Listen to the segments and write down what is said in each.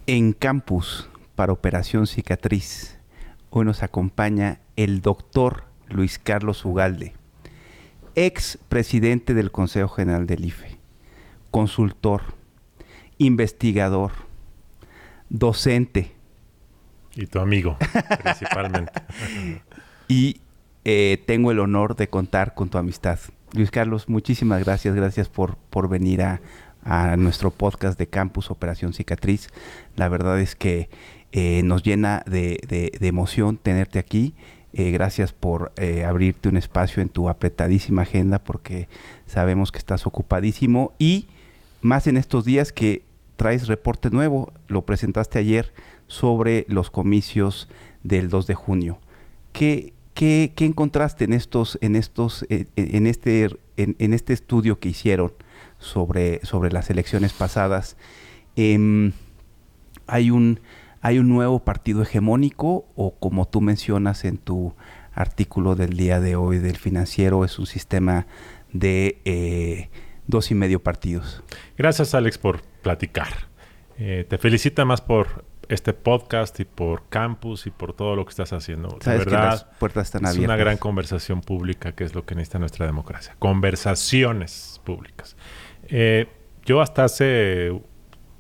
En Campus para Operación Cicatriz, hoy nos acompaña el doctor Luis Carlos Ugalde, ex presidente del Consejo General del IFE, consultor, investigador, docente. Y tu amigo, principalmente. Y tengo el honor de contar con tu amistad. Luis Carlos, muchísimas gracias. Gracias por venir a nuestro podcast de Campus Operación Cicatriz. La verdad es que nos llena de emoción tenerte aquí. Gracias por abrirte un espacio en tu apretadísima agenda, porque sabemos que estás ocupadísimo, y más en estos días que traes reporte nuevo. Lo presentaste ayer sobre los comicios del 2 de junio. ¿Qué encontraste en este estudio que hicieron sobre las elecciones pasadas? ¿Hay un nuevo partido hegemónico, o, como tú mencionas en tu artículo del día de hoy del Financiero, es un sistema de 2,5 partidos? Gracias, Alex, por platicar. Te felicito más por este podcast y por Campus y por todo lo que estás haciendo. Sabes de verdad, que las puertas están abiertas. Es una gran conversación pública, que es lo que necesita nuestra democracia. Conversaciones públicas. Yo hasta hace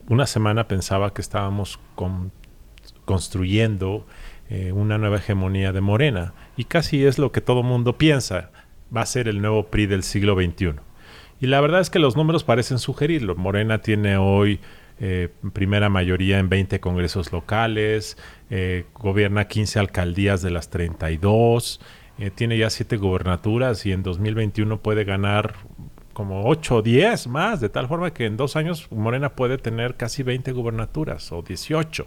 una semana pensaba que estábamos construyendo una nueva hegemonía de Morena, y casi es lo que todo mundo piensa. Va a ser el nuevo PRI del siglo XXI. Y la verdad es que los números parecen sugerirlo. Morena tiene hoy primera mayoría en 20 congresos locales, gobierna 15 alcaldías de las 32, tiene ya 7 gubernaturas, y en 2021 puede ganar como 8 o 10 más, de tal forma que en 2 años Morena puede tener casi 20 gubernaturas o 18.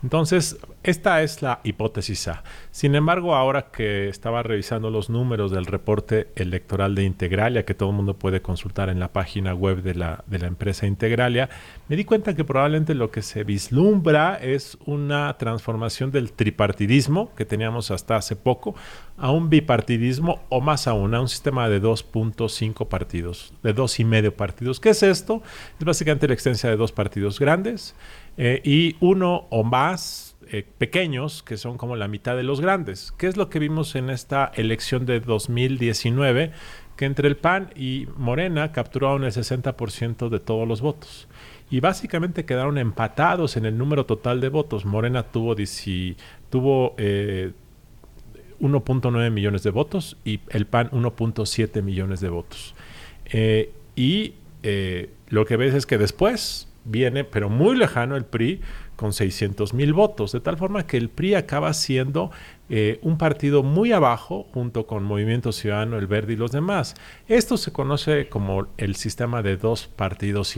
Entonces, esta es la hipótesis A. Sin embargo, ahora que estaba revisando los números del reporte electoral de Integralia, que todo el mundo puede consultar en la página web de la empresa Integralia, me di cuenta que probablemente lo que se vislumbra es una transformación del tripartidismo que teníamos hasta hace poco a un bipartidismo, o más aún, a un sistema de 2.5 partidos, de 2,5 partidos. ¿Qué es esto? Es básicamente la existencia de 2 partidos grandes y uno o más pequeños, que son como la mitad de los grandes. ¿Qué es lo que vimos en esta elección de 2019? Que entre el PAN y Morena capturaron el 60% de todos los votos. Y básicamente quedaron empatados en el número total de votos. Morena tuvo 1.9 millones de votos y el PAN 1.7 millones de votos. Lo que ves es que después viene, pero muy lejano, el PRI con 600,000 votos, de tal forma que el PRI acaba siendo un partido muy abajo, junto con Movimiento Ciudadano, el Verde y los demás. Esto se conoce como el sistema de 2,5 partidos.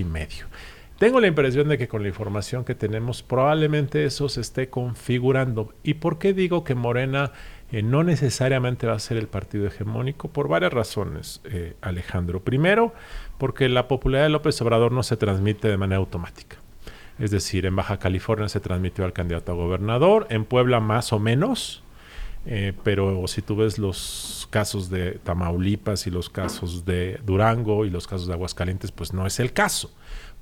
Tengo la impresión de que con la información que tenemos, probablemente eso se esté configurando. ¿Y por qué digo que Morena no necesariamente va a ser el partido hegemónico? Por varias razones, Alejandro. Primero, porque la popularidad de López Obrador no se transmite de manera automática. Es decir, en Baja California se transmitió al candidato a gobernador, en Puebla más o menos, pero si tú ves los casos de Tamaulipas y los casos de Durango y los casos de Aguascalientes, pues no es el caso.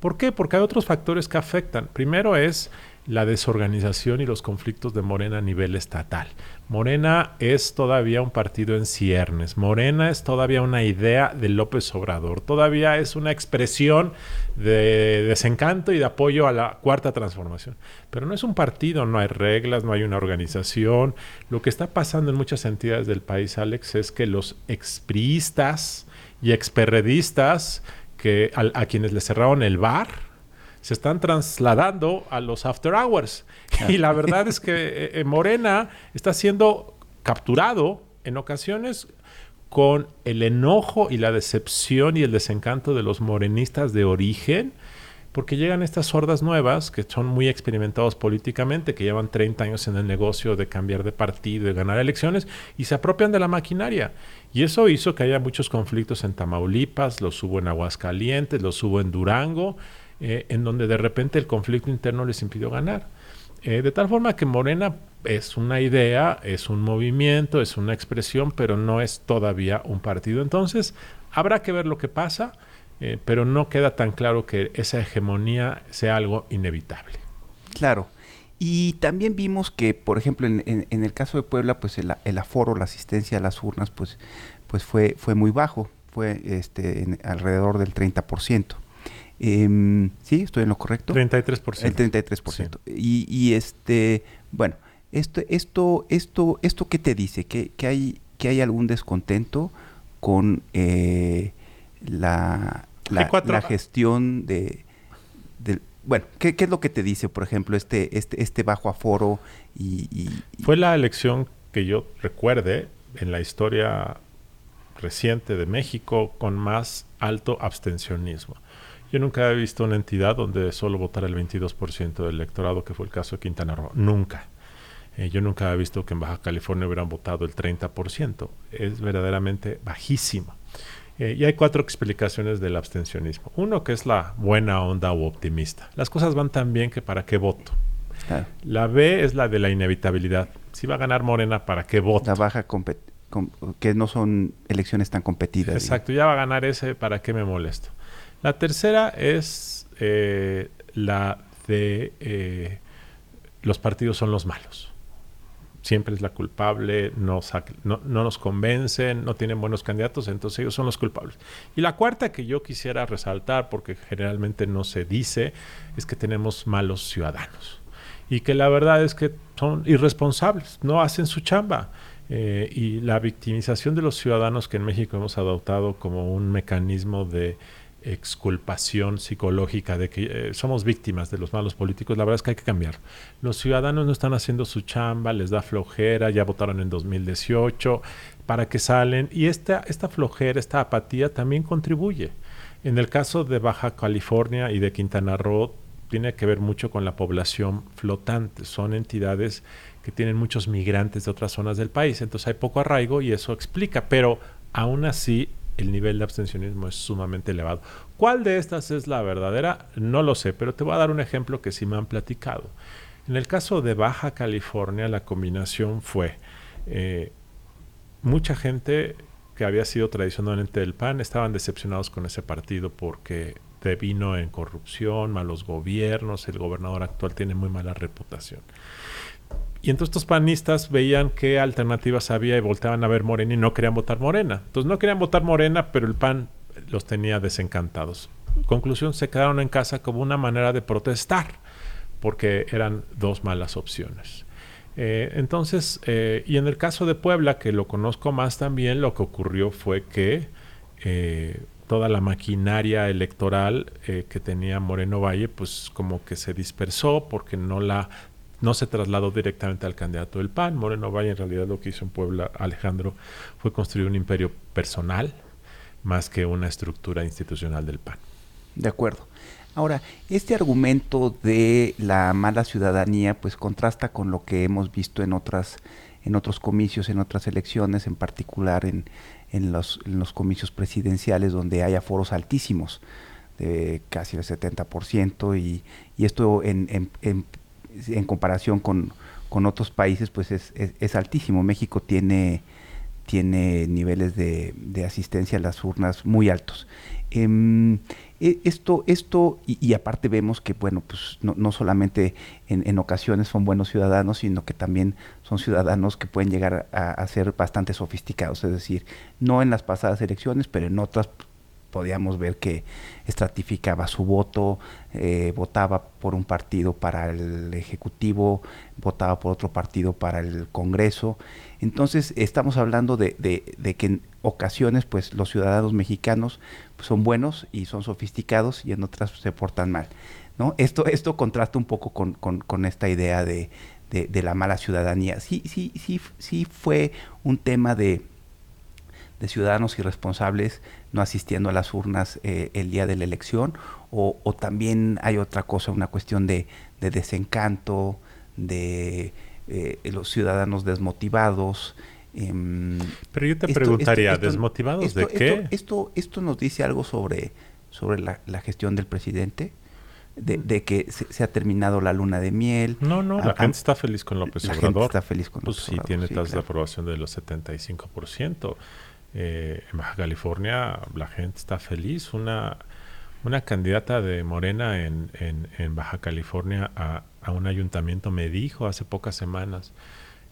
¿Por qué? Porque hay otros factores que afectan. Primero es la desorganización y los conflictos de Morena a nivel estatal. Morena es todavía un partido en ciernes. Morena es todavía una idea de López Obrador. Todavía es una expresión de desencanto y de apoyo a la Cuarta Transformación. Pero no es un partido, no hay reglas, no hay una organización. Lo que está pasando en muchas entidades del país, Alex, es que los expriistas y experredistas a quienes les cerraron el bar se están trasladando a los after hours. Y la verdad es que Morena está siendo capturado en ocasiones con el enojo y la decepción y el desencanto de los morenistas de origen, porque llegan estas hordas nuevas que son muy experimentados políticamente, que llevan 30 años en el negocio de cambiar de partido y ganar elecciones, y se apropian de la maquinaria. Y eso hizo que haya muchos conflictos en Tamaulipas, los hubo en Aguascalientes, los hubo en Durango, en donde de repente el conflicto interno les impidió ganar. De tal forma que Morena es una idea, es un movimiento, es una expresión, pero no es todavía un partido. Entonces, habrá que ver lo que pasa, pero no queda tan claro que esa hegemonía sea algo inevitable. Claro. Y también vimos que, por ejemplo, en el caso de Puebla, pues el aforo, la asistencia a las urnas, pues fue muy bajo, fue alrededor del 30%. ¿Sí? ¿Estoy en lo correcto? 33%. El 33%. Sí. Bueno, esto ¿qué te dice? Que hay algún descontento con la gestión bueno, ¿qué es lo que te dice, por ejemplo, este bajo aforo? Fue la elección que yo recuerde en la historia reciente de México con más alto abstencionismo. Yo nunca he visto una entidad donde solo votara el 22% del electorado, que fue el caso de Quintana Roo. Nunca. Yo nunca he visto que en Baja California hubieran votado el 30%. Es verdaderamente bajísimo. Y hay 4 explicaciones del abstencionismo. Uno, que es la buena onda o optimista. Las cosas van tan bien que ¿para qué voto? Claro. La B es la de la inevitabilidad. Si va a ganar Morena, ¿para qué voto? La baja que no son elecciones tan competidas. Exacto, ya va a ganar ese, ¿para qué me molesto? La tercera es la de los partidos son los malos. Siempre es la culpable, no nos convencen, no tienen buenos candidatos, entonces ellos son los culpables. Y la cuarta que yo quisiera resaltar, porque generalmente no se dice, es que tenemos malos ciudadanos. Y que la verdad es que son irresponsables, no hacen su chamba. Y la victimización de los ciudadanos que en México hemos adoptado como un mecanismo de exculpación psicológica de que somos víctimas de los malos políticos, la verdad es que hay que cambiar. Los ciudadanos no están haciendo su chamba, les da flojera, ya votaron en 2018, ¿para qué salen? Y esta flojera, esta apatía también contribuye. En el caso de Baja California y de Quintana Roo, tiene que ver mucho con la población flotante. Son entidades que tienen muchos migrantes de otras zonas del país, entonces hay poco arraigo y eso explica, pero aún así el nivel de abstencionismo es sumamente elevado. ¿Cuál de estas es la verdadera? No lo sé, pero te voy a dar un ejemplo que sí me han platicado. En el caso de Baja California, la combinación fue mucha gente que había sido tradicionalmente del PAN, estaban decepcionados con ese partido porque devino en corrupción, malos gobiernos, el gobernador actual tiene muy mala reputación. Y entonces estos panistas veían qué alternativas había y volteaban a ver Morena y no querían votar Morena. Entonces no querían votar Morena, pero el PAN los tenía desencantados. Conclusión, se quedaron en casa como una manera de protestar, porque eran 2 malas opciones. Y en el caso de Puebla, que lo conozco más también, lo que ocurrió fue que toda la maquinaria electoral que tenía Moreno Valle, pues como que se dispersó porque no se trasladó directamente al candidato del PAN. Moreno Valle en realidad lo que hizo en Puebla, Alejandro, fue construir un imperio personal más que una estructura institucional del PAN. De acuerdo. Ahora, este argumento de la mala ciudadanía pues contrasta con lo que hemos visto en otros comicios, en otras elecciones, en particular en los comicios presidenciales donde hay aforos altísimos, de casi el 70%, y esto en comparación con otros países pues es altísimo. México tiene niveles de asistencia a las urnas muy altos. Y aparte vemos que bueno, pues no solamente en ocasiones son buenos ciudadanos, sino que también son ciudadanos que pueden llegar a ser bastante sofisticados, es decir, no en las pasadas elecciones, pero en otras podíamos ver que estratificaba su voto, votaba por un partido para el Ejecutivo, votaba por otro partido para el Congreso. Entonces estamos hablando de que en ocasiones pues los ciudadanos mexicanos pues, son buenos y son sofisticados y en otras se portan mal, ¿no? Esto contrasta un poco con esta idea de la mala ciudadanía. Sí fue un tema de ciudadanos irresponsables no asistiendo a las urnas el día de la elección, o también hay otra cosa, una cuestión de desencanto, de los ciudadanos desmotivados. Pero yo te preguntaría, ¿desmotivados de qué? Esto nos dice algo sobre la gestión del presidente, de que se ha terminado la luna de miel. No, la gente está feliz con López Obrador. La gente está feliz con López Obrador. Pues sí, tiene tasas de aprobación de los 75%. En Baja California la gente está feliz. Una candidata de Morena en Baja California a un ayuntamiento me dijo hace pocas semanas,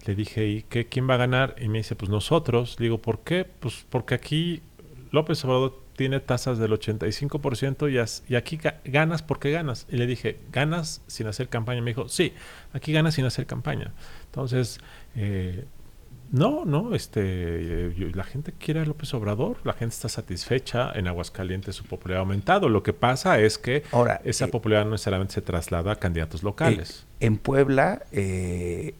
le dije, ¿y quién va a ganar? Y me dice, pues nosotros. Le digo, ¿por qué? Pues porque aquí López Obrador tiene tasas del 85% y aquí ganas porque ganas. Y le dije, ¿ganas sin hacer campaña? Me dijo, sí, aquí ganas sin hacer campaña. Entonces, la gente quiere a López Obrador, la gente está satisfecha, en Aguascalientes su popularidad ha aumentado. Lo que pasa es que Ahora, esa popularidad no necesariamente se traslada a candidatos locales. En Puebla, el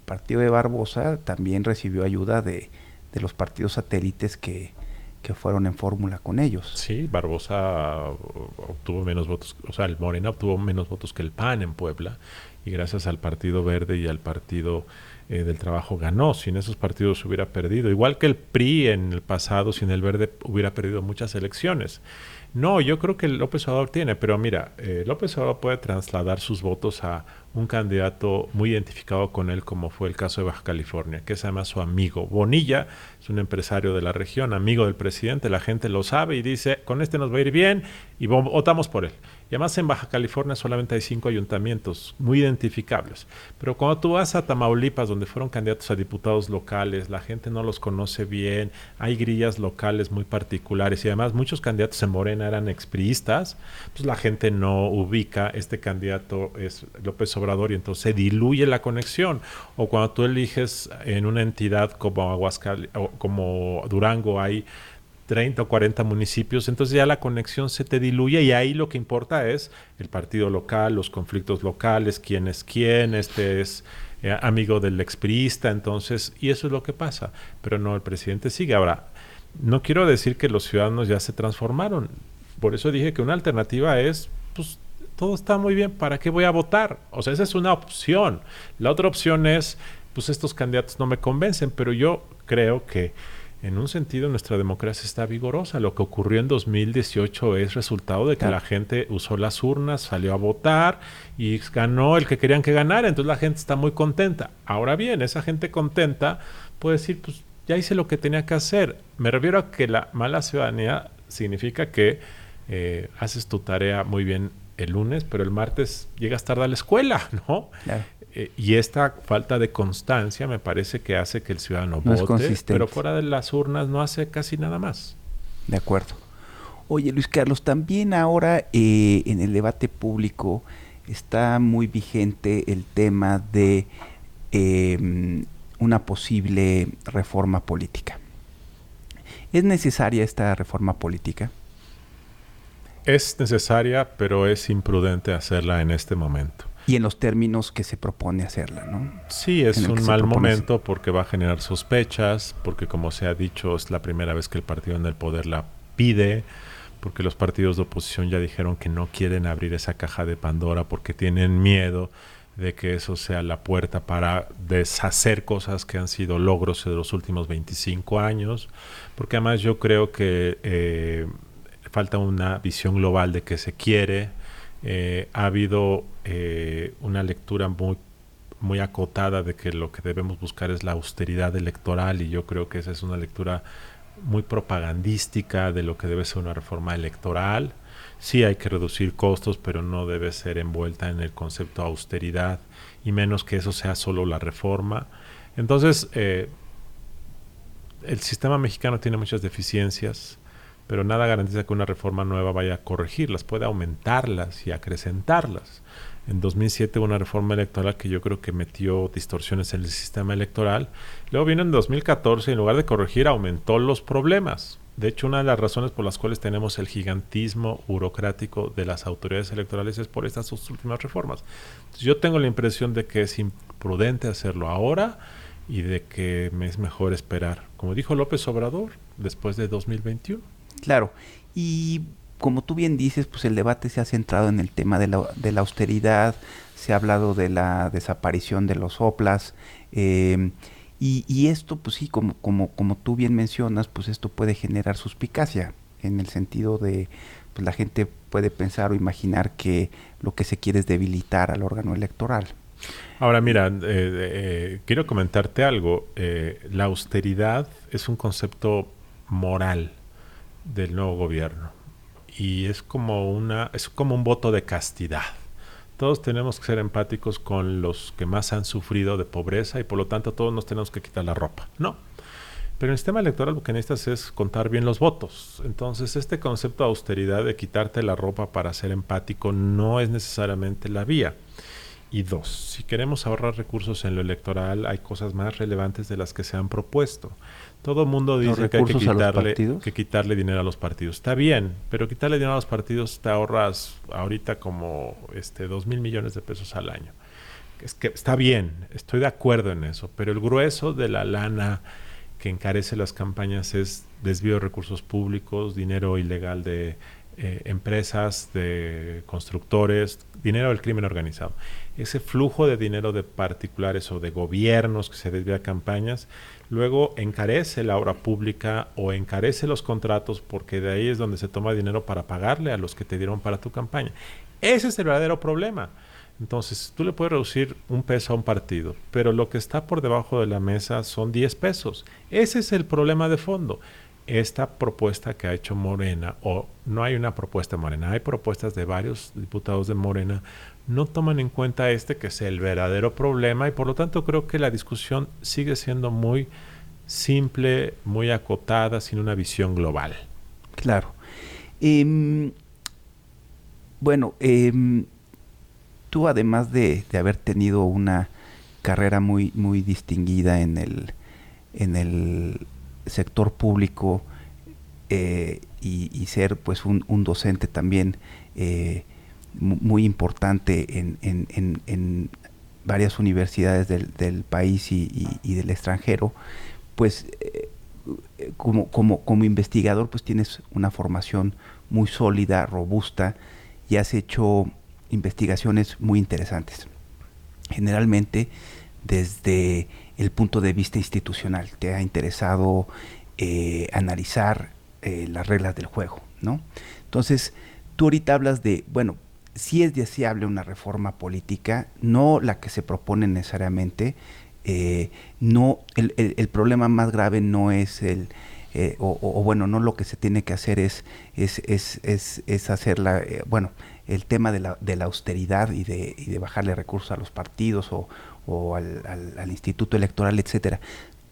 partido de Barbosa también recibió ayuda de los partidos satélites que fueron en fórmula con ellos. Sí, Barbosa obtuvo menos votos, o sea, el Morena obtuvo menos votos que el PAN en Puebla, y gracias al Partido Verde y al Partido del Trabajo ganó. Sin esos partidos se hubiera perdido, igual que el PRI en el pasado, sin el Verde hubiera perdido muchas elecciones. No, yo creo que López Obrador tiene, pero mira, López Obrador puede trasladar sus votos a un candidato muy identificado con él, como fue el caso de Baja California, que se llama su amigo. Bonilla es un empresario de la región, amigo del presidente, la gente lo sabe y dice, con este nos va a ir bien y votamos por él. Y además en Baja California solamente hay 5 ayuntamientos muy identificables. Pero cuando tú vas a Tamaulipas, donde fueron candidatos a diputados locales, la gente no los conoce bien, hay grillas locales muy particulares y además muchos candidatos en Morena eran expriistas, pues la gente no ubica, este candidato es López Obrador y entonces se diluye la conexión. O cuando tú eliges en una entidad como como Durango hay 30 o 40 municipios, entonces ya la conexión se te diluye y ahí lo que importa es el partido local, los conflictos locales, quién es quién, este es amigo del expriista, entonces, y eso es lo que pasa, pero no, el presidente sigue. Ahora, no quiero decir que los ciudadanos ya se transformaron, por eso dije que una alternativa es, pues, todo está muy bien, ¿para qué voy a votar? O sea, esa es una opción. La otra opción es, pues estos candidatos no me convencen, pero yo creo que en un sentido nuestra democracia está vigorosa. Lo que ocurrió en 2018 es resultado de que la gente usó las urnas, salió a votar y ganó el que querían que ganara. Entonces la gente está muy contenta. Ahora bien, esa gente contenta puede decir, pues ya hice lo que tenía que hacer. Me refiero a que la mala ciudadanía significa que haces tu tarea muy bien el lunes, pero el martes llegas tarde a la escuela, ¿no? Claro. Y esta falta de constancia me parece que hace que el ciudadano vote, pero fuera de las urnas no hace casi nada más. De acuerdo. Oye, Luis Carlos, también ahora en el debate público está muy vigente el tema de una posible reforma política. ¿Es necesaria esta reforma política? Es necesaria, pero es imprudente hacerla en este momento. Y en los términos que se propone hacerla, ¿no? Sí, es un mal momento porque va a generar sospechas, porque como se ha dicho, es la primera vez que el partido en el poder la pide, porque los partidos de oposición ya dijeron que no quieren abrir esa caja de Pandora porque tienen miedo de que eso sea la puerta para deshacer cosas que han sido logros de los últimos 25 años, porque además yo creo que falta una visión global de qué se quiere. Ha habido una lectura muy acotada de que lo que debemos buscar es la austeridad electoral y yo creo que esa es una lectura muy propagandística de lo que debe ser una reforma electoral. Sí hay que reducir costos, pero no debe ser envuelta en el concepto de austeridad y menos que eso sea solo la reforma. Entonces, el sistema mexicano tiene muchas deficiencias, pero nada garantiza que una reforma nueva vaya a corregirlas, puede aumentarlas y acrecentarlas. En 2007 hubo una reforma electoral que yo creo que metió distorsiones en el sistema electoral. Luego vino en 2014 y en lugar de corregir aumentó los problemas. De hecho, una de las razones por las cuales tenemos el gigantismo burocrático de las autoridades electorales es por estas dos últimas reformas. Entonces, yo tengo la impresión de que es imprudente hacerlo ahora y de que es mejor esperar, como dijo López Obrador, después de 2021. Claro, y como tú bien dices, pues el debate se ha centrado en el tema de la austeridad, se ha hablado de la desaparición de los OPLAS, y esto, pues sí, como tú bien mencionas, pues esto puede generar suspicacia, en el sentido de, pues la gente puede pensar o imaginar que lo que se quiere es debilitar al órgano electoral. Ahora mira, quiero comentarte algo. La austeridad es un concepto moral del nuevo gobierno y es como un voto de castidad. Todos tenemos que ser empáticos con los que más han sufrido de pobreza y por lo tanto todos nos tenemos que quitar la ropa. No. Pero en el sistema electoral lo que necesitas es contar bien los votos. Entonces, este concepto de austeridad, de quitarte la ropa para ser empático, no es necesariamente la vía. Y dos, si queremos ahorrar recursos en lo electoral, hay cosas más relevantes de las que se han propuesto. Todo el mundo dice que hay que quitarle dinero a los partidos. Está bien, pero quitarle dinero a los partidos te ahorras ahorita como 2,000 millones de pesos al año. Es que está bien, estoy de acuerdo en eso, pero el grueso de la lana que encarece las campañas es desvío de recursos públicos, dinero ilegal de empresas, de constructores, dinero del crimen organizado. Ese flujo de dinero de particulares o de gobiernos que se desvía a campañas, luego encarece la obra pública o encarece los contratos, porque de ahí es donde se toma dinero para pagarle a los que te dieron para tu campaña. Ese es el verdadero problema. Entonces, tú le puedes reducir un peso a un partido, pero lo que está por debajo de la mesa son 10 pesos. Ese es el problema de fondo. Esta propuesta que ha hecho Morena, o no hay una propuesta de Morena, hay propuestas de varios diputados de Morena, no toman en cuenta que es el verdadero problema, y por lo tanto creo que la discusión sigue siendo muy simple, muy acotada, sin una visión global. Claro. Bueno, tú, además de haber tenido una carrera muy, muy distinguida en el sector público y ser pues un docente también muy importante en varias universidades del país y del extranjero, pues como investigador pues tienes una formación muy sólida, robusta, y has hecho investigaciones muy interesantes, generalmente desde el punto de vista institucional. Te ha interesado analizar las reglas del juego, ¿no? Entonces, tú ahorita hablas de, bueno, sí es deseable una reforma política, no la que se propone necesariamente. No, el problema más grave no es bueno, no lo que se tiene que hacer es hacer el tema de la austeridad y de bajarle recursos a los partidos o al instituto electoral, etcétera.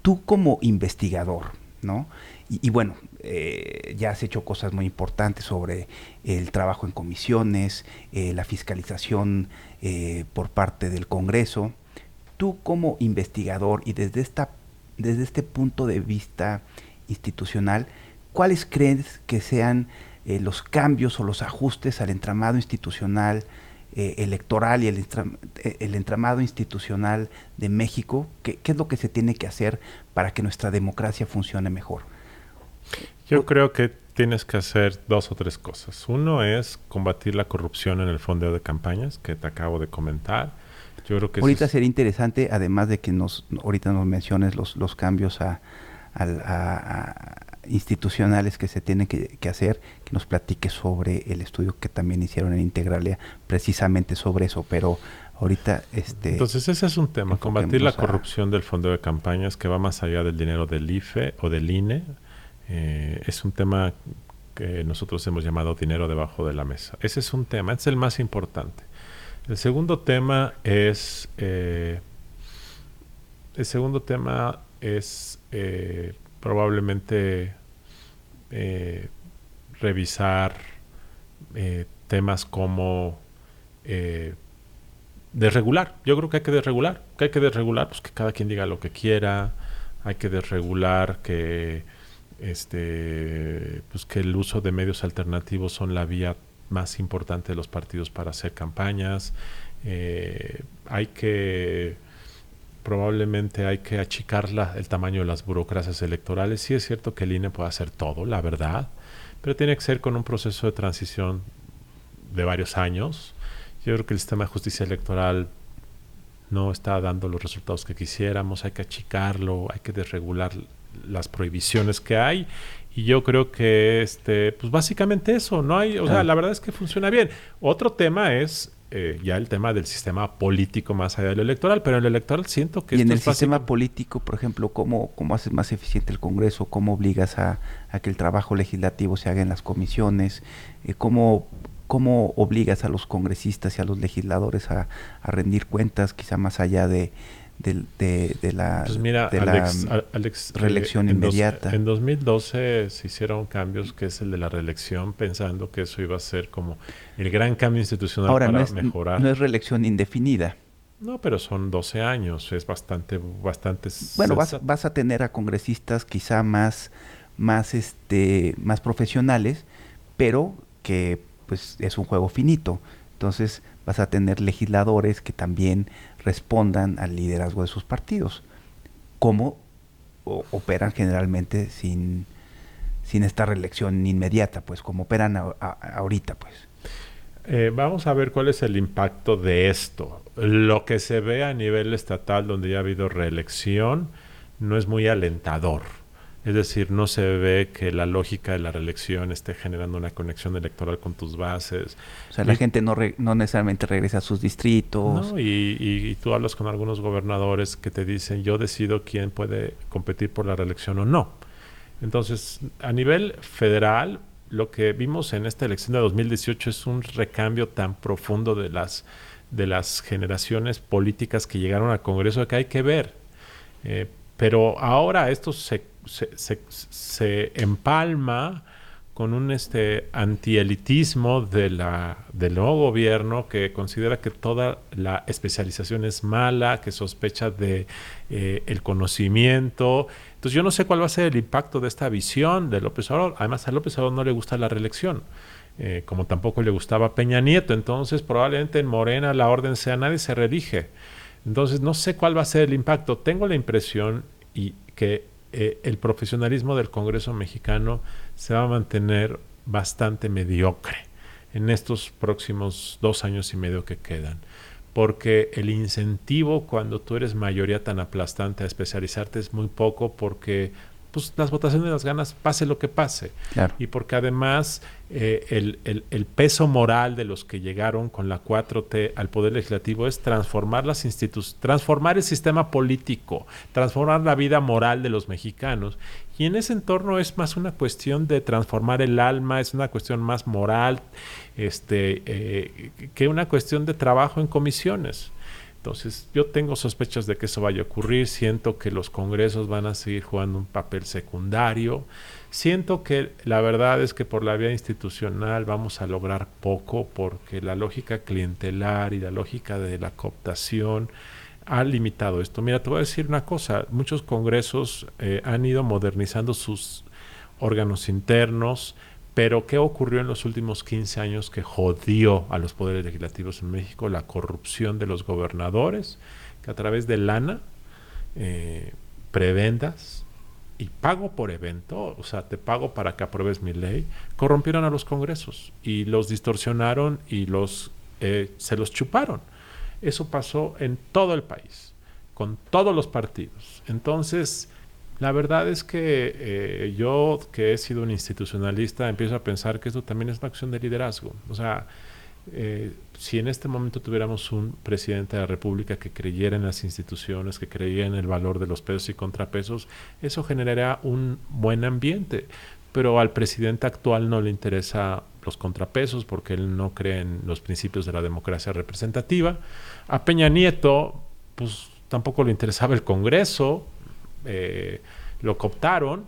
Tú como investigador, ¿no? Y bueno, ya has hecho cosas muy importantes sobre el trabajo en comisiones, la fiscalización por parte del Congreso. Tú como investigador y desde este punto de vista institucional, ¿cuáles crees que sean los cambios o los ajustes al entramado institucional electoral y el entramado institucional de México? ¿Qué es lo que se tiene que hacer para que nuestra democracia funcione mejor? Yo creo que tienes que hacer 2 o 3 cosas. Uno es combatir la corrupción en el fondeo de campañas, que te acabo de comentar. Yo creo que ahorita sería interesante, además de que ahorita nos menciones los cambios a institucionales que se tienen que hacer, que nos platique sobre el estudio que también hicieron en Integralia, precisamente sobre eso, pero ahorita Entonces ese es un tema, combatir la corrupción del fondeo de campañas, que va más allá del dinero del IFE o del INE. Es un tema que nosotros hemos llamado dinero debajo de la mesa. Ese es un tema, es el más importante. El segundo tema es probablemente revisar temas como desregular. Yo creo que hay que desregular. Pues que cada quien diga lo que quiera. Hay que desregular que pues que el uso de medios alternativos son la vía más importante de los partidos para hacer campañas. Probablemente hay que achicar el tamaño de las burocracias electorales. Sí es cierto que el INE puede hacer todo, la verdad, pero tiene que ser con un proceso de transición de varios años. Yo creo que el sistema de justicia electoral no está dando los resultados que quisiéramos. Hay que achicarlo, hay que desregular las prohibiciones que hay. Y yo creo que pues básicamente eso, no hay, o sea, la verdad es que funciona bien. Otro tema es ya el tema del sistema político más allá de lo electoral, pero en lo electoral siento que... Y en el sistema político, por ejemplo, ¿cómo haces más eficiente el Congreso? ¿Cómo obligas a que el trabajo legislativo se haga en las comisiones? ¿Cómo obligas a los congresistas y a los legisladores a rendir cuentas, quizá más allá de la, pues mira, de Alex, reelección inmediata? En 2012 se hicieron cambios, que es el de la reelección, pensando que eso iba a ser como el gran cambio institucional. Ahora, para mejorar. No es reelección indefinida. No, pero son 12 años, es bastante... Bueno, vas a tener a congresistas quizá más profesionales, pero que pues es un juego finito. Entonces vas a tener legisladores que también respondan al liderazgo de sus partidos, como operan generalmente sin esta reelección inmediata, pues como operan ahorita, pues. Vamos a ver cuál es el impacto de esto. Lo que se ve a nivel estatal, donde ya ha habido reelección, no es muy alentador. Es decir, no se ve que la lógica de la reelección esté generando una conexión electoral con tus bases. O sea, la gente no necesariamente regresa a sus distritos. No, y tú hablas con algunos gobernadores que te dicen, yo decido quién puede competir por la reelección o no. Entonces, a nivel federal, lo que vimos en esta elección de 2018 es un recambio tan profundo de las generaciones políticas que llegaron al Congreso que hay que ver. Pero ahora esto se empalma con un antielitismo del nuevo gobierno, que considera que toda la especialización es mala, que sospecha de el conocimiento. Entonces yo no sé cuál va a ser el impacto de esta visión de López Obrador. Además, a López Obrador no le gusta la reelección, como tampoco le gustaba a Peña Nieto. Entonces probablemente en Morena la orden sea nadie se reelige. Entonces no sé cuál va a ser el impacto. Tengo la impresión que el profesionalismo del Congreso mexicano se va a mantener bastante mediocre en estos próximos 2 años y medio que quedan, porque el incentivo cuando tú eres mayoría tan aplastante a especializarte es muy poco, porque pues las votaciones las ganas pase lo que pase. Claro. Y porque además el peso moral de los que llegaron con la 4T al Poder Legislativo es transformar las transformar el sistema político, transformar la vida moral de los mexicanos. Y en ese entorno es más una cuestión de transformar el alma, es una cuestión más moral que una cuestión de trabajo en comisiones. Entonces, yo tengo sospechas de que eso vaya a ocurrir. Siento que los congresos van a seguir jugando un papel secundario. Siento que la verdad es que por la vía institucional vamos a lograr poco, porque la lógica clientelar y la lógica de la cooptación ha limitado esto. Mira, te voy a decir una cosa. Muchos congresos han ido modernizando sus órganos internos, pero ¿qué ocurrió en los últimos 15 años que jodió a los poderes legislativos en México? La corrupción de los gobernadores, que a través de lana, prebendas y pago por evento, o sea, te pago para que apruebes mi ley, corrompieron a los congresos y los distorsionaron y se los chuparon. Eso pasó en todo el país, con todos los partidos. Entonces, la verdad es que yo, que he sido un institucionalista, empiezo a pensar que esto también es una acción de liderazgo. O sea, si en este momento tuviéramos un presidente de la República que creyera en las instituciones, que creyera en el valor de los pesos y contrapesos, eso generaría un buen ambiente. Pero al presidente actual no le interesa los contrapesos, porque él no cree en los principios de la democracia representativa. A Peña Nieto, pues tampoco le interesaba el Congreso. Lo cooptaron,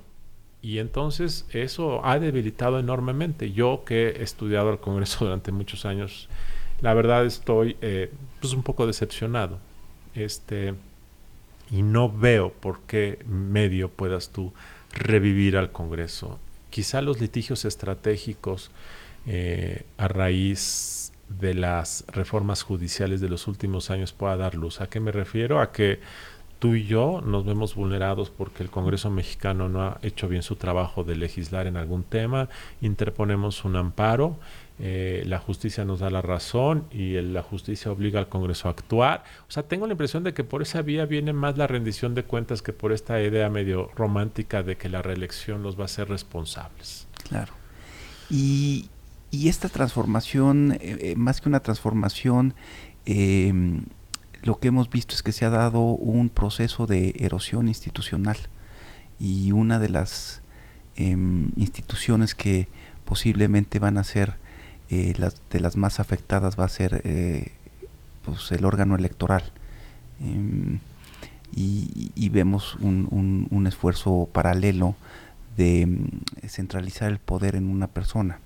y entonces eso ha debilitado enormemente. Yo, que he estudiado al Congreso durante muchos años, la verdad estoy pues un poco decepcionado, y no veo por qué medio puedas tú revivir al Congreso. Quizá los litigios estratégicos a raíz de las reformas judiciales de los últimos años pueda dar luz. ¿A qué me refiero? A que tú y yo nos vemos vulnerados porque el Congreso mexicano no ha hecho bien su trabajo de legislar en algún tema, interponemos un amparo, la justicia nos da la razón y la justicia obliga al Congreso a actuar. O sea, tengo la impresión de que por esa vía viene más la rendición de cuentas que por esta idea medio romántica de que la reelección los va a hacer responsables. Claro. Y Y esta transformación, más que una transformación, lo que hemos visto es que se ha dado un proceso de erosión institucional, y una de las instituciones que posiblemente van a ser de las más afectadas va a ser pues el órgano electoral. Y vemos un esfuerzo paralelo de centralizar el poder en una persona.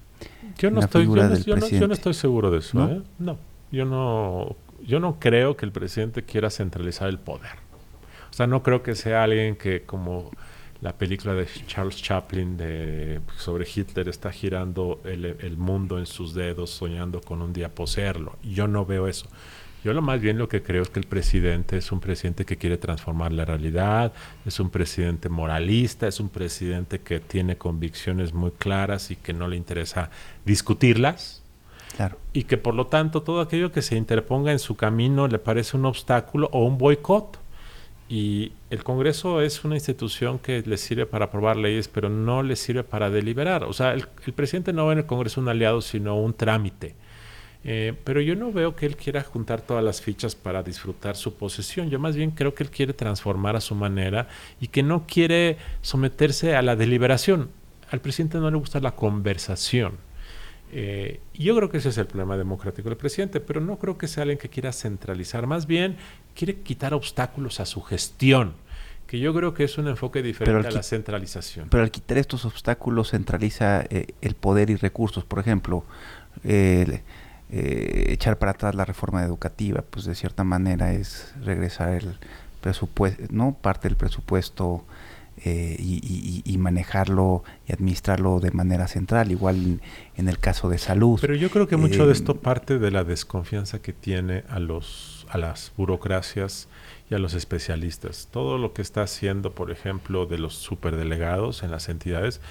Yo no estoy seguro de eso. ¿No? No, yo no creo que el presidente quiera centralizar el poder. O sea, no creo que sea alguien que, como la película de Charles Chaplin sobre Hitler, está girando el mundo en sus dedos, soñando con un día poseerlo. Yo no veo eso. Yo más bien lo que creo es que el presidente es un presidente que quiere transformar la realidad, es un presidente moralista, es un presidente que tiene convicciones muy claras y que no le interesa discutirlas. Claro. Y que por lo tanto todo aquello que se interponga en su camino le parece un obstáculo o un boicot. Y el Congreso es una institución que le sirve para aprobar leyes, pero no le sirve para deliberar. O sea, el presidente no ve en el Congreso un aliado, sino un trámite. Pero yo no veo que él quiera juntar todas las fichas para disfrutar su posesión. Yo más bien creo que él quiere transformar a su manera y que no quiere someterse a la deliberación. Al presidente no le gusta la conversación. Y yo creo que ese es el problema democrático del presidente, pero no creo que sea alguien que quiera centralizar. Más bien quiere quitar obstáculos a su gestión, que yo creo que es un enfoque diferente a la centralización. Pero al quitar estos obstáculos centraliza el poder y recursos. Por ejemplo, echar para atrás la reforma educativa, pues de cierta manera es regresar el presupuesto, ¿no? Parte del presupuesto y manejarlo y administrarlo de manera central, igual en el caso de salud. Pero yo creo que mucho de esto parte de la desconfianza que tiene a las burocracias y a los especialistas. Todo lo que está haciendo, por ejemplo, de los superdelegados en las entidades,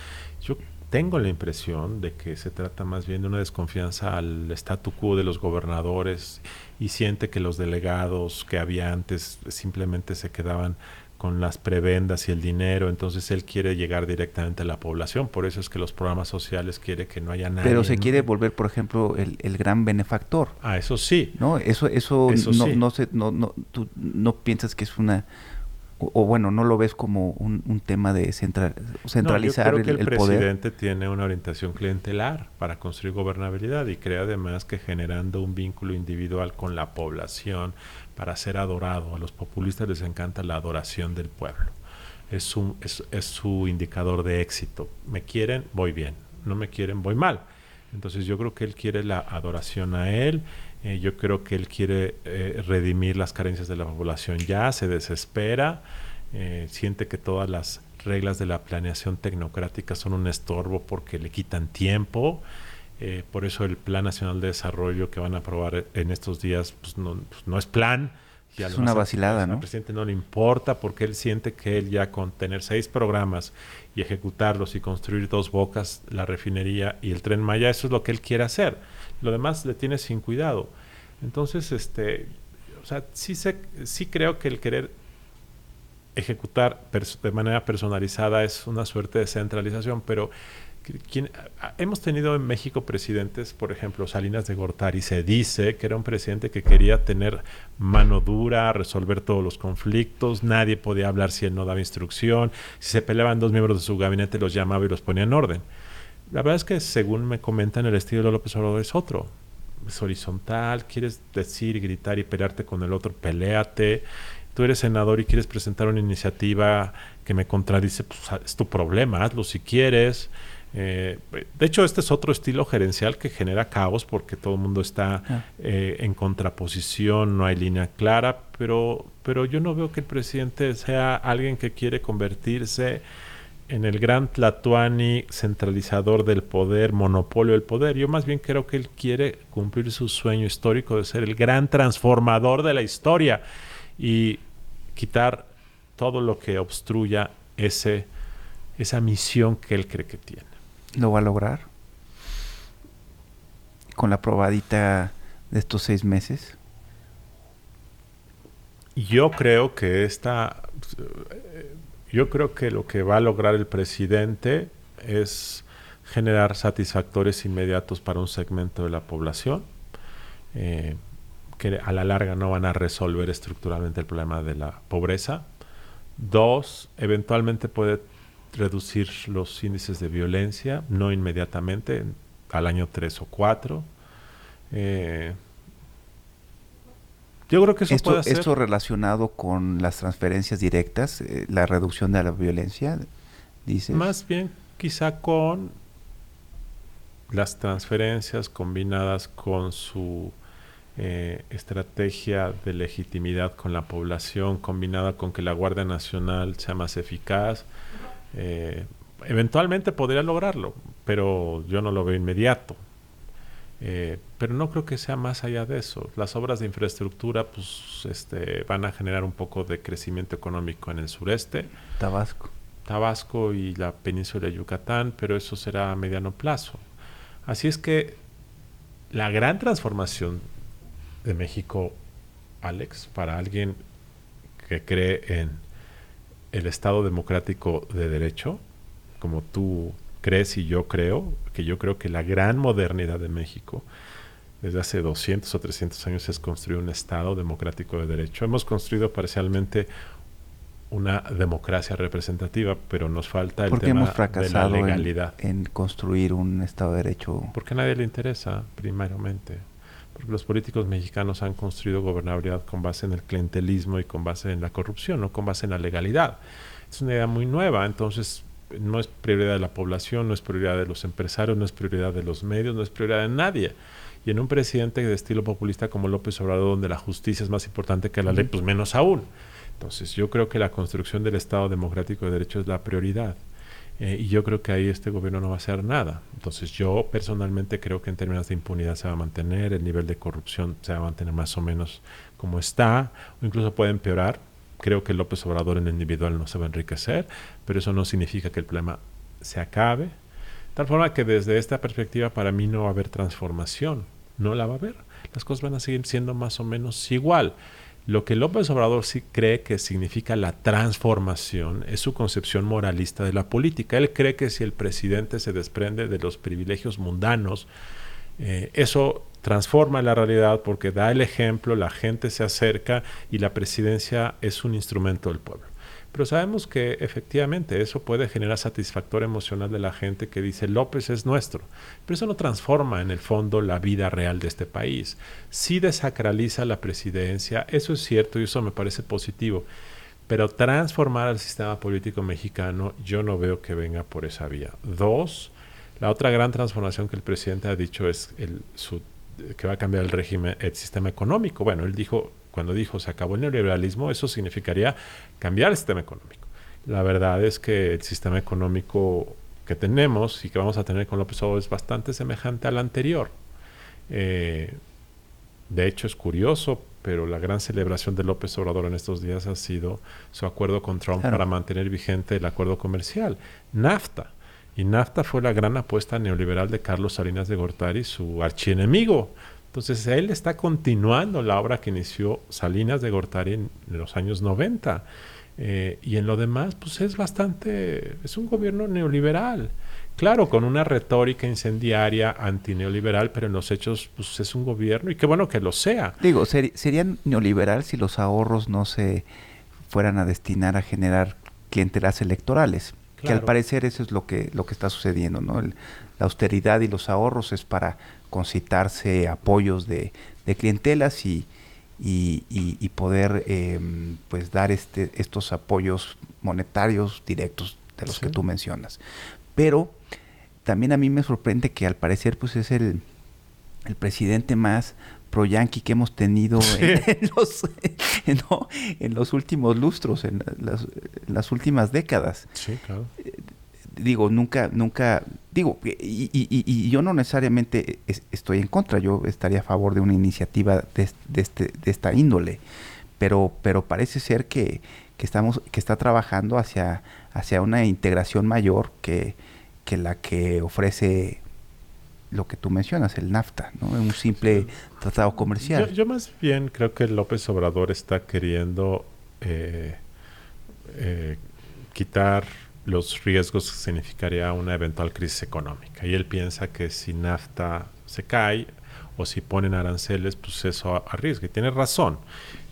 yo tengo la impresión de que se trata más bien de una desconfianza al statu quo de los gobernadores, y siente que los delegados que había antes simplemente se quedaban con las prebendas y el dinero. Entonces él quiere llegar directamente a la población. Por eso es que los programas sociales quiere que no haya nadie. Pero se quiere volver, por ejemplo, el gran benefactor. Ah, eso sí. ¿No? Eso no, sí. Tú no piensas que es una... O bueno, no lo ves como un tema de centralizar yo creo que el poder. presidente tiene una orientación clientelar para construir gobernabilidad, y cree además que generando un vínculo individual con la población para ser adorado. A los populistas les encanta la adoración del pueblo. Es su indicador de éxito. Me quieren, voy bien. No me quieren, voy mal. Entonces yo creo que él quiere la adoración a él. Yo creo que él quiere redimir las carencias de la población. Ya se desespera, siente que todas las reglas de la planeación tecnocrática son un estorbo porque le quitan tiempo. Por eso el Plan Nacional de Desarrollo que van a aprobar en estos días pues no es plan. Es una vacilada, ¿no? Al presidente no le importa, porque él siente que él ya con tener 6 programas y ejecutarlos y construir 2 bocas, la refinería y el Tren Maya, eso es lo que él quiere hacer. Lo demás le tiene sin cuidado. Entonces, o sea, sí creo que el querer ejecutar de manera personalizada es una suerte de centralización, pero hemos tenido en México presidentes, por ejemplo, Salinas de Gortari, se dice que era un presidente que quería tener mano dura, resolver todos los conflictos, nadie podía hablar si él no daba instrucción, si se peleaban 2 miembros de su gabinete los llamaba y los ponía en orden. La verdad es que, según me comentan, el estilo de López Obrador es otro. Es horizontal, quieres decir, gritar y pelearte con el otro, peléate. Tú eres senador y quieres presentar una iniciativa que me contradice, pues es tu problema, hazlo si quieres. De hecho, este es otro estilo gerencial que genera caos, porque todo el mundo está en contraposición, no hay línea clara, pero yo no veo que el presidente sea alguien que quiere convertirse en el gran Tlatuani centralizador del poder, monopolio del poder. Yo más bien creo que él quiere cumplir su sueño histórico de ser el gran transformador de la historia y quitar todo lo que obstruya esa misión que él cree que tiene. ¿Lo va a lograr? ¿Con la probadita de estos 6 meses? Yo creo que lo que va a lograr el presidente es generar satisfactores inmediatos para un segmento de la población, que a la larga no van a resolver estructuralmente el problema de la pobreza. 2, eventualmente puede reducir los índices de violencia, no inmediatamente, al año 3 o 4. Yo creo que eso puede ser. Esto relacionado con las transferencias directas, la reducción de la violencia, dices. Más bien quizá con las transferencias combinadas con su estrategia de legitimidad con la población, combinada con que la Guardia Nacional sea más eficaz. Eventualmente podría lograrlo, pero yo no lo veo inmediato. Pero no creo que sea más allá de eso. Las obras de infraestructura pues, van a generar un poco de crecimiento económico en el sureste. Tabasco y la península de Yucatán, pero eso será a mediano plazo. Así es que la gran transformación de México, Alex, para alguien que cree en el Estado democrático de derecho, como tú crees y yo creo que la gran modernidad de México desde hace 200 o 300 años es construir un Estado democrático de derecho. Hemos construido parcialmente una democracia representativa, pero nos falta el tema de la legalidad. En construir un Estado de Derecho? Porque a nadie le interesa, primariamente. Porque los políticos mexicanos han construido gobernabilidad con base en el clientelismo y con base en la corrupción, no con base en la legalidad. Es una idea muy nueva, entonces no es prioridad de la población, no es prioridad de los empresarios, no es prioridad de los medios, no es prioridad de nadie. Y en un presidente de estilo populista como López Obrador, donde la justicia es más importante que la ley, pues menos aún. Entonces yo creo que la construcción del Estado democrático de derecho es la prioridad. Y yo creo que ahí este gobierno no va a hacer nada. Entonces yo personalmente creo que en términos de impunidad se va a mantener, el nivel de corrupción se va a mantener más o menos como está, o incluso puede empeorar. Creo que López Obrador en el individual no se va a enriquecer, pero eso no significa que el problema se acabe. De tal forma que desde esta perspectiva para mí no va a haber transformación, no la va a haber. Las cosas van a seguir siendo más o menos igual. Lo que López Obrador sí cree que significa la transformación es su concepción moralista de la política. Él cree que si el presidente se desprende de los privilegios mundanos, eso transforma la realidad porque da el ejemplo, la gente se acerca y la presidencia es un instrumento del pueblo. Pero sabemos que efectivamente eso puede generar satisfactor emocional de la gente que dice López es nuestro. Pero eso no transforma en el fondo la vida real de este país. Sí desacraliza la presidencia, eso es cierto y eso me parece positivo. Pero transformar al sistema político mexicano yo no veo que venga por esa vía. 2, la otra gran transformación que el presidente ha dicho es que va a cambiar el régimen, el sistema económico. Bueno, él dijo, cuando dijo se acabó el neoliberalismo, eso significaría cambiar el sistema económico. La verdad es que el sistema económico que tenemos y que vamos a tener con López Obrador es bastante semejante al anterior. De hecho, es curioso, pero la gran celebración de López Obrador en estos días ha sido su acuerdo con Trump para mantener vigente el acuerdo comercial, NAFTA. Y NAFTA fue la gran apuesta neoliberal de Carlos Salinas de Gortari, su archienemigo. Entonces, él está continuando la obra que inició Salinas de Gortari en los años 90. Y en lo demás, pues es un gobierno neoliberal. Claro, con una retórica incendiaria antineoliberal, pero en los hechos, pues es un gobierno, y qué bueno que lo sea. Digo, sería neoliberal si los ahorros no se fueran a destinar a generar clientelas electorales. Claro. Que al parecer eso es lo que está sucediendo, ¿no? La austeridad y los ahorros es para concitarse apoyos de clientelas y poder pues dar estos apoyos monetarios directos de los que tú mencionas. Pero también a mí me sorprende que al parecer pues es el presidente más pro-yanqui que hemos tenido en los últimos lustros, en las últimas décadas. Sí, claro. Digo, nunca, digo, y yo no necesariamente estoy en contra, yo estaría a favor de una iniciativa de esta índole, pero parece ser que está trabajando hacia una integración mayor que la que ofrece lo que tú mencionas, el NAFTA, ¿no? Un simple tratado comercial. Yo más bien creo que López Obrador está queriendo quitar los riesgos que significaría una eventual crisis económica. Y él piensa que si NAFTA se cae o si ponen aranceles, pues eso arriesga. Y tiene razón.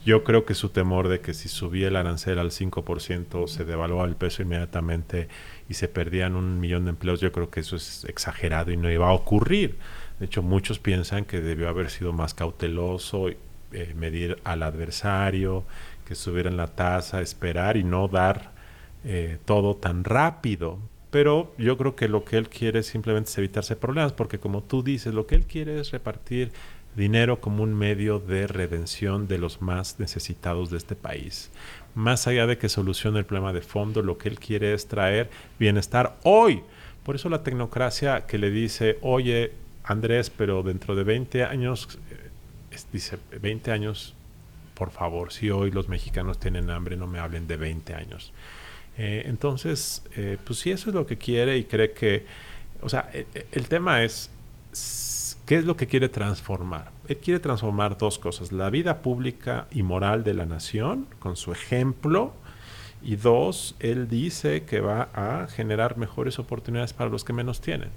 Yo creo que su temor de que si subía el arancel al 5% se devaluaba el peso inmediatamente y se perdían 1 millón de empleos, yo creo que eso es exagerado y no iba a ocurrir. De hecho, muchos piensan que debió haber sido más cauteloso, medir al adversario, que subieran la tasa, esperar y no dar todo tan rápido. Pero yo creo que lo que él quiere simplemente es evitarse problemas, porque como tú dices, lo que él quiere es repartir dinero como un medio de redención de los más necesitados de este país. Más allá de que solucione el problema de fondo, lo que él quiere es traer bienestar hoy. Por eso la tecnocracia que le dice, oye, Andrés, pero dentro de 20 años, dice, 20 años, por favor, si hoy los mexicanos tienen hambre, no me hablen de 20 años. Entonces, pues si eso es lo que quiere y cree que, o sea, el tema es, ¿qué es lo que quiere transformar? Él quiere transformar dos cosas, la vida pública y moral de la nación, con su ejemplo, y dos, él dice que va a generar mejores oportunidades para los que menos tienen.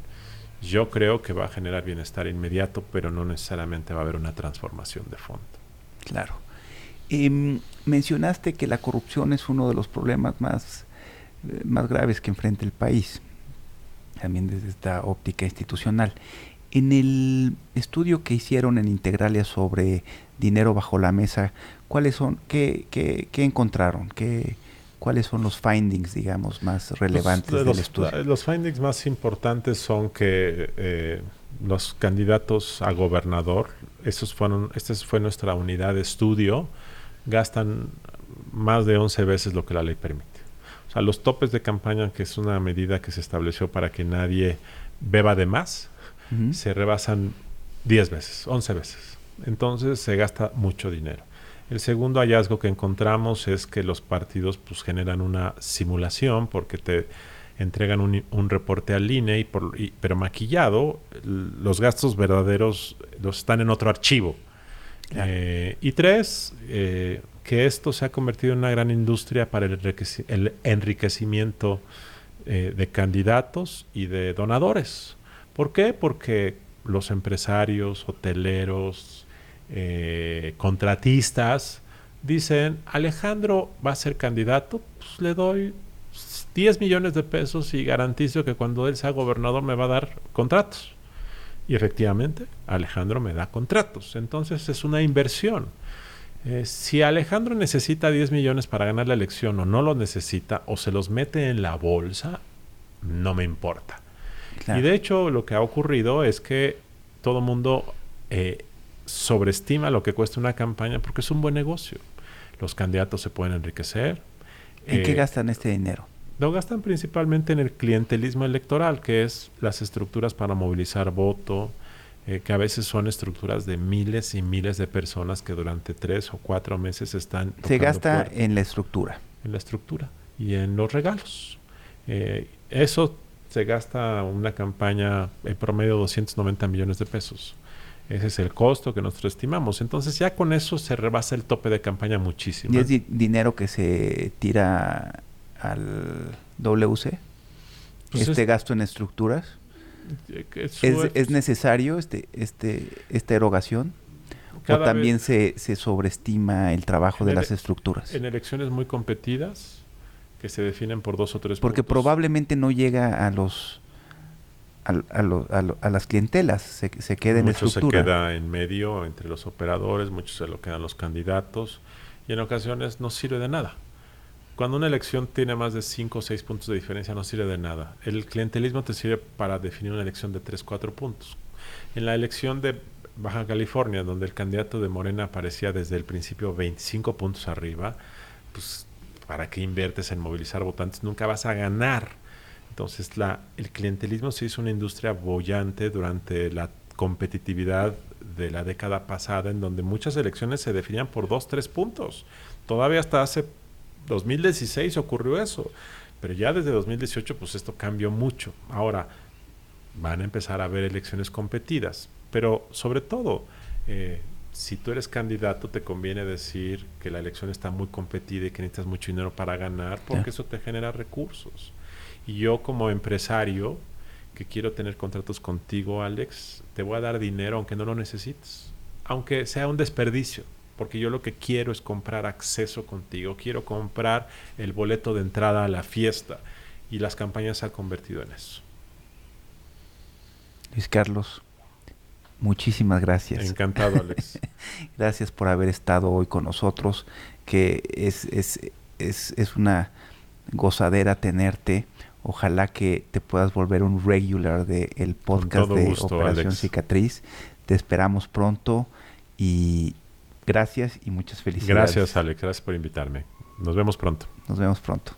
Yo creo que va a generar bienestar inmediato, pero no necesariamente va a haber una transformación de fondo. Claro. Mencionaste que la corrupción es uno de los problemas más graves que enfrenta el país, también desde esta óptica institucional. En el estudio que hicieron en Integralia sobre dinero bajo la mesa, ¿cuáles son, qué encontraron? ¿Cuáles son los findings, digamos, más relevantes del estudio? Los findings más importantes son que los candidatos a gobernador, esta fue nuestra unidad de estudio, gastan más de 11 veces lo que la ley permite. O sea, los topes de campaña, que es una medida que se estableció para que nadie beba de más, se rebasan 10 veces, 11 veces. Entonces se gasta mucho dinero. El segundo hallazgo que encontramos es que los partidos pues generan una simulación porque te entregan un reporte al INE, pero maquillado, los gastos verdaderos los están en otro archivo. Claro. Y tres, que esto se ha convertido en una gran industria para el enriquecimiento de candidatos y de donadores. ¿Por qué? Porque los empresarios, hoteleros, contratistas dicen, Alejandro va a ser candidato, pues le doy 10 millones de pesos y garantizo que cuando él sea gobernador me va a dar contratos. Y efectivamente, Alejandro me da contratos. Entonces es una inversión. Si Alejandro necesita 10 millones para ganar la elección o no lo necesita o se los mete en la bolsa, no me importa. Claro. Y de hecho lo que ha ocurrido es que todo el mundo sobreestima lo que cuesta una campaña porque es un buen negocio. Los candidatos se pueden enriquecer. ¿En qué gastan este dinero? Lo gastan principalmente en el clientelismo electoral, que es las estructuras para movilizar voto, que a veces son estructuras de miles y miles de personas que durante 3 o 4 meses están... Se gasta en la estructura. En la estructura y en los regalos. Eso se gasta una campaña en promedio 290 millones de pesos. Ese es el costo que nosotros estimamos. Entonces ya con eso se rebasa el tope de campaña muchísimo. ¿Y es dinero que se tira al WC? Pues gasto en estructuras. ¿Es necesario esta erogación? ¿O también se sobreestima el trabajo de las estructuras? En elecciones muy competidas, que se definen por 2 o 3 Porque puntos. Probablemente no llega a las clientelas, se queda en estructura. Mucho se queda en medio entre los operadores, muchos se lo quedan los candidatos y en ocasiones no sirve de nada. Cuando una elección tiene más de 5 o 6 puntos de diferencia no sirve de nada. El clientelismo te sirve para definir una elección de 3 o 4 puntos. En la elección de Baja California, donde el candidato de Morena aparecía desde el principio 25 puntos arriba, pues ¿para qué inviertes en movilizar votantes? Nunca vas a ganar. Entonces el clientelismo se hizo una industria boyante durante la competitividad de la década pasada, en donde muchas elecciones se definían por 2 o 3 puntos. Todavía hasta hace 2016 ocurrió eso, pero ya desde 2018 pues esto cambió mucho. Ahora van a empezar a haber elecciones competidas, pero sobre todo si tú eres candidato te conviene decir que la elección está muy competida y que necesitas mucho dinero para ganar porque eso te genera recursos. Y yo como empresario que quiero tener contratos contigo, Alex, te voy a dar dinero aunque no lo necesites, aunque sea un desperdicio, porque yo lo que quiero es comprar acceso contigo, quiero comprar el boleto de entrada a la fiesta, y las campañas se han convertido en eso. Luis Carlos, muchísimas gracias. Encantado, Alex. Gracias por haber estado hoy con nosotros, que es una gozadera tenerte. Ojalá que te puedas volver un regular del podcast de gusto, Operación Alex. Cicatriz. Te esperamos pronto y gracias y muchas felicidades. Gracias, Alex. Gracias por invitarme. Nos vemos pronto. Nos vemos pronto.